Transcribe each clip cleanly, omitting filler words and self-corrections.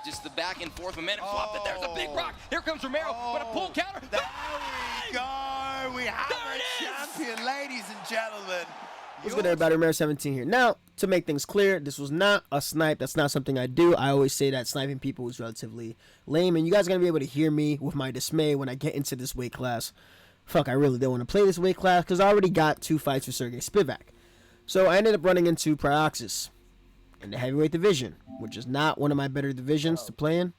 Just the back and forth momentum swap. That there's a big rock. Here comes Romero, but a pull counter. There we go. We have a champion, ladies and gentlemen. What's good, everybody? Romero 17 here. Now, to make things clear, this was not a snipe. That's not something I do. I always say that sniping people is relatively lame, and you guys are going to be able to hear me with my dismay when I get into this weight class. Fuck, I really don't want to play this weight class because I already got 2 fights with Sergey Spivak. So I ended up running into Praxis in the heavyweight division, which is not one of my better divisions to play in.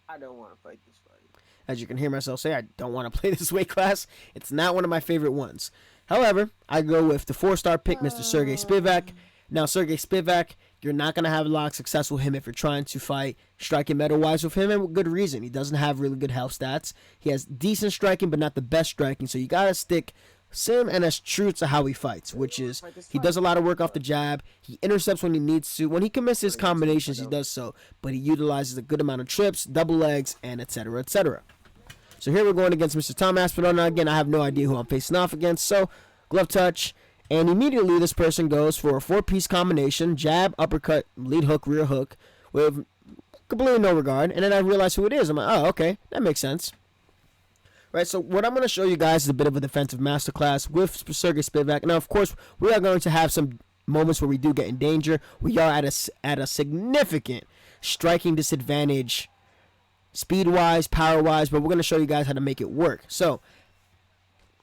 I don't want to fight this fight. As you can hear myself say, I don't want to play this weight class. It's not one of my favorite ones. However, I go with the 4-star pick, Mr. Sergey Spivak. Now, Sergey Spivak, you're not going to have a lot of success with him if you're trying to fight striking metal-wise with him, and with good reason. He doesn't have really good health stats. He has decent striking, but not the best striking, so you got to stick sim and as true to how he fights, which is he does a lot of work off the jab. He intercepts when he needs to. When he commits his combinations, he does so, but he utilizes a good amount of trips, double legs, and etc., etc. So here we're going against Mr. Tom Aspinall. Now, again, I have no idea who I'm facing off against, so glove touch, and immediately this person goes for a 4-piece combination, jab, uppercut, lead hook, rear hook, with completely no regard, and then I realize who it is. I'm like, oh, okay, that makes sense. Right, so what I'm going to show you guys is a bit of a defensive masterclass with Sergey Spivak. Now, of course, we are going to have some moments where we do get in danger. We are at a significant striking disadvantage, speed-wise, power-wise, but we're going to show you guys how to make it work. So,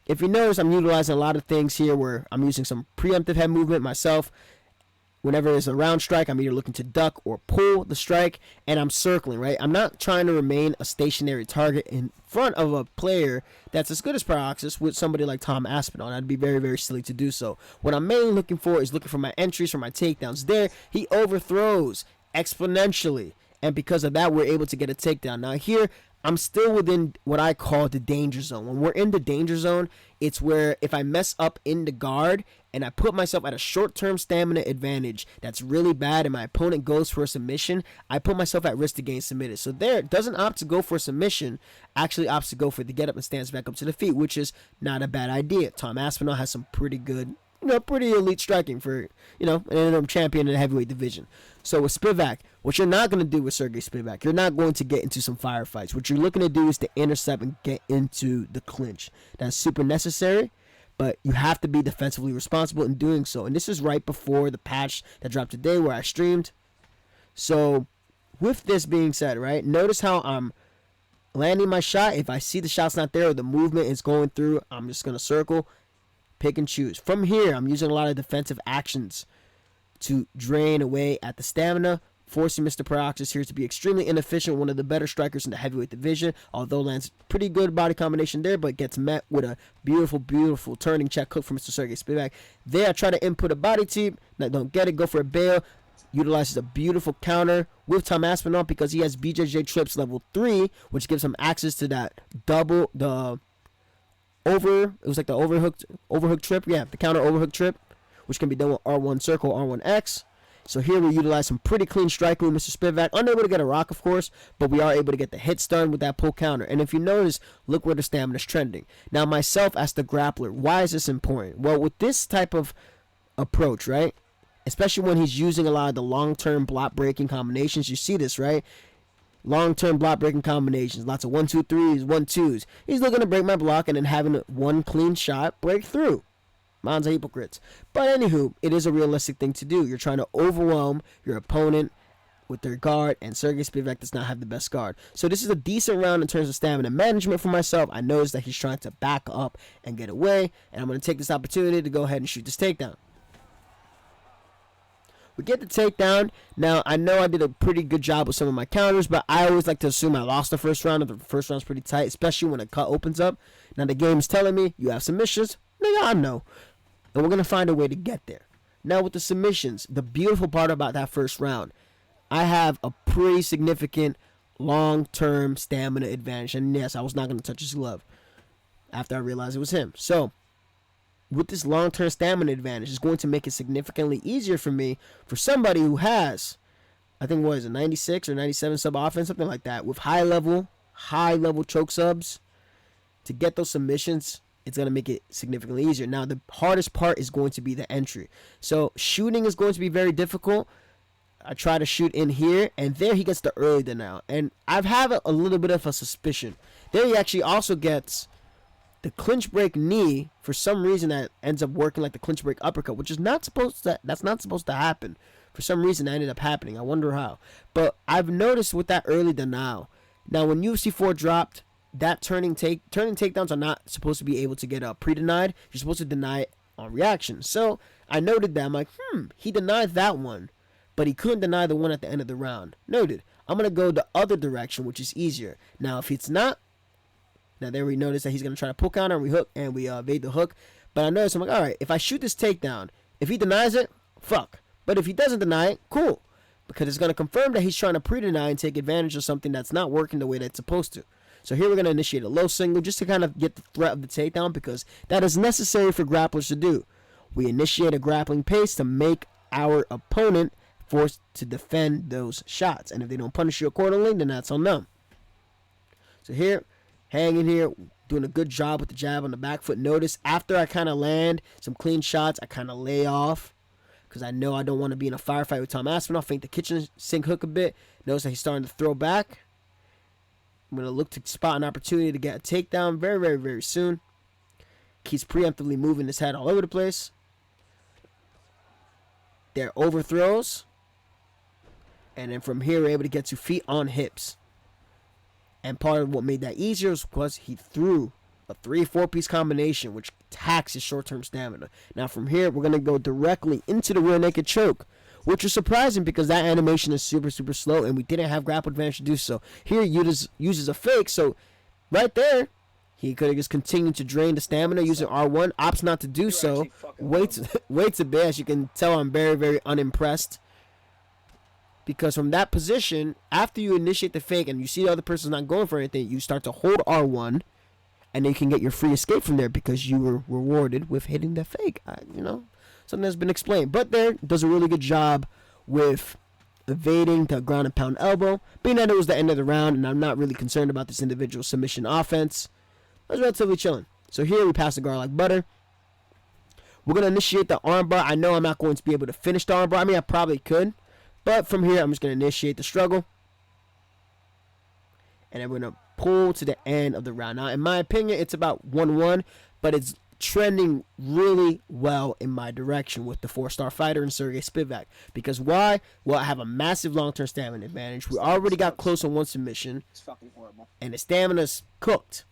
if you notice, I'm utilizing a lot of things here where I'm using some preemptive head movement myself. Whenever there's a round strike, I'm either looking to duck or pull the strike, and I'm circling, right? I'm not trying to remain a stationary target in front of a player that's as good as Praxis with somebody like Tom Aspinall. That'd be very, very silly to do so. What I'm mainly looking for is looking for my entries, for my takedowns. There, he overthrows exponentially, and because of that, we're able to get a takedown. Now here, I'm still within what I call the danger zone. When we're in the danger zone, it's where if I mess up in the guard and I put myself at a short-term stamina advantage that's really bad and my opponent goes for a submission, I put myself at risk to getting submitted. So there, doesn't opt to go for a submission, actually opts to go for the get up and stands back up to the feet, which is not a bad idea. Tom Aspinall has some pretty good, pretty elite striking for, an interim champion in the heavyweight division. So with Spivak, what you're not going to do with Sergey Spivak, you're not going to get into some firefights. What you're looking to do is to intercept and get into the clinch. That's super necessary, but you have to be defensively responsible in doing so. And this is right before the patch that dropped today where I streamed. So with this being said, right, notice how I'm landing my shot. If I see the shot's not there or the movement is going through, I'm just going to circle, pick and choose. From here, I'm using a lot of defensive actions to drain away at the stamina, forcing Mr. Praxis here to be extremely inefficient, one of the better strikers in the heavyweight division, although lands pretty good body combination there, but gets met with a beautiful, beautiful turning check hook from Mr. Sergey Spivak. There, I try to input a body teep, don't get it, go for a bail, utilizes a beautiful counter with Tom Aspinall because he has BJJ trips level 3, which gives him access to that double, it was like the overhook trip, yeah, the counter overhook trip, which can be done with R1 circle, R1X. So here we utilize some pretty clean striking with Mr. Spivak. Unable to get a rock, of course, but we are able to get the hit stun with that pull counter. And if you notice, look where the stamina is trending. Now, myself as the grappler, why is this important? Well, with this type of approach, right, especially when he's using a lot of the long-term block-breaking combinations, you see this, right? Long-term block-breaking combinations, lots of 1-2-3s, 1-2s. He's looking to break my block and then having one clean shot break through. Mine's a hypocrites. But anywho, it is a realistic thing to do. You're trying to overwhelm your opponent with their guard, and Sergey Spivak does not have the best guard. So this is a decent round in terms of stamina management for myself. I noticed that he's trying to back up and get away, and I'm going to take this opportunity to go ahead and shoot this takedown. We get the takedown. Now, I know I did a pretty good job with some of my counters, but I always like to assume I lost the first round, if the first round's pretty tight, especially when a cut opens up. Now, the game's telling me you have submissions. Nigga, I know. And we're going to find a way to get there. Now, with the submissions, the beautiful part about that first round, I have a pretty significant long-term stamina advantage. And yes, I was not going to touch his glove after I realized it was him. So, with this long-term stamina advantage, it's going to make it significantly easier for me, for somebody who has, I think, what is it, 96 or 97 sub offense, something like that, with high-level choke subs, to get those submissions. It's going to make it significantly easier. Now, the hardest part is going to be the entry. So, shooting is going to be very difficult. I try to shoot in here, and there he gets the early denial. And I've had a little bit of a suspicion. There he actually also gets the clinch break knee. For some reason, that ends up working like the clinch break uppercut, which is not supposed to. That's not supposed to happen. For some reason, that ended up happening. I wonder how. But I've noticed with that early denial. Now, when UFC 4 dropped, that turning takedowns are not supposed to be able to get pre-denied. You're supposed to deny it on reaction. So I noted that. I'm like, he denied that one, but he couldn't deny the one at the end of the round. Noted. I'm going to go the other direction, which is easier. Now, if it's not, now there we notice that he's going to try to pull counter, and we hook, and we evade the hook. But I notice, I'm like, all right, if I shoot this takedown, if he denies it, fuck. But if he doesn't deny it, cool. Because it's going to confirm that he's trying to pre-deny and take advantage of something that's not working the way that it's supposed to. So here we're going to initiate a low single just to kind of get the threat of the takedown, because that is necessary for grapplers to do. We initiate a grappling pace to make our opponent forced to defend those shots. And if they don't punish you accordingly, then that's on them. So here, hanging here, doing a good job with the jab on the back foot. Notice after I kind of land some clean shots, I kind of lay off, because I know I don't want to be in a firefight with Tom Aspinall. Feint the kitchen sink hook a bit. Notice that he's starting to throw back. I'm going to look to spot an opportunity to get a takedown very, very, very soon. Keeps preemptively moving his head all over the place. There, overthrows. And then from here, we're able to get to feet on hips. And part of what made that easier was because he threw a 3-4-piece combination, which taxes short-term stamina. Now from here, we're going to go directly into the rear naked choke, which is surprising because that animation is super, super slow, and we didn't have grapple advantage to do so. Here, he uses a fake, so right there, he could have just continued to drain the stamina using R1. Opts not to do so. Waits a bit. As you can tell, I'm very, very unimpressed. Because from that position, after you initiate the fake and you see the other person's not going for anything, you start to hold R1, and then you can get your free escape from there because you were rewarded with hitting the fake. Something that's been explained. But there, does a really good job with evading the ground and pound elbow. Being that it was the end of the round, and I'm not really concerned about this individual submission offense, I was relatively chilling. So here we pass the guard like butter. We're going to initiate the armbar. I know I'm not going to be able to finish the armbar. I mean, I probably could. But from here, I'm just going to initiate the struggle. And then we're going to pull to the end of the round. Now, in my opinion, it's about 1-1, but it's trending really well in my direction with the 4-star fighter and Sergey Spivak. Because why? Well, I have a massive long-term stamina advantage. We already got close on one submission. It's fucking horrible. And the stamina's cooked.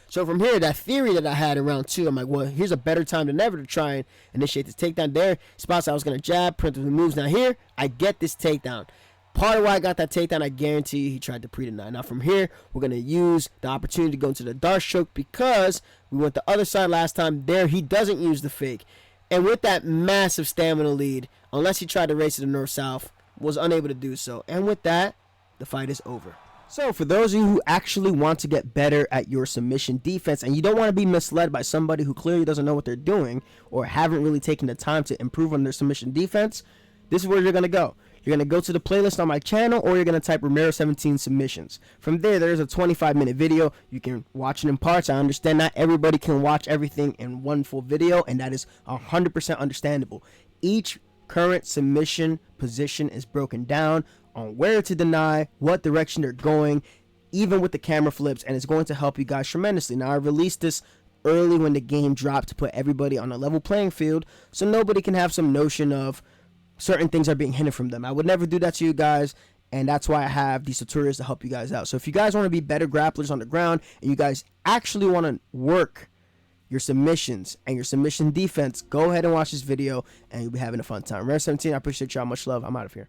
So from here, that theory that I had in round 2, I'm like, well, here's a better time than ever to try and initiate this takedown. There, spots I was going to jab, preemptively moves. Now here, I get this takedown. Part of why I got that takedown, I guarantee you he tried to pre-deny. Now from here, we're going to use the opportunity to go into the dart choke because we went the other side last time. There, he doesn't use the fake. And with that massive stamina lead, unless he tried to race to the north-south, was unable to do so. And with that, the fight is over. So for those of you who actually want to get better at your submission defense and you don't want to be misled by somebody who clearly doesn't know what they're doing or haven't really taken the time to improve on their submission defense, this is where you're going to go. You're going to go to the playlist on my channel, or you're going to type Romero 17 submissions. From there, there's a 25-minute video. You can watch it in parts. I understand not everybody can watch everything in one full video, and that is 100% understandable. Each current submission position is broken down on where to deny, what direction they're going, even with the camera flips, and it's going to help you guys tremendously. Now, I released this early when the game dropped to put everybody on a level playing field, so nobody can have some notion of certain things are being hidden from them. I would never do that to you guys, and that's why I have these tutorials to help you guys out. So if you guys want to be better grapplers on the ground, and you guys actually want to work your submissions and your submission defense, go ahead and watch this video, and you'll be having a fun time. Rare 17, I appreciate y'all. Much love. I'm out of here.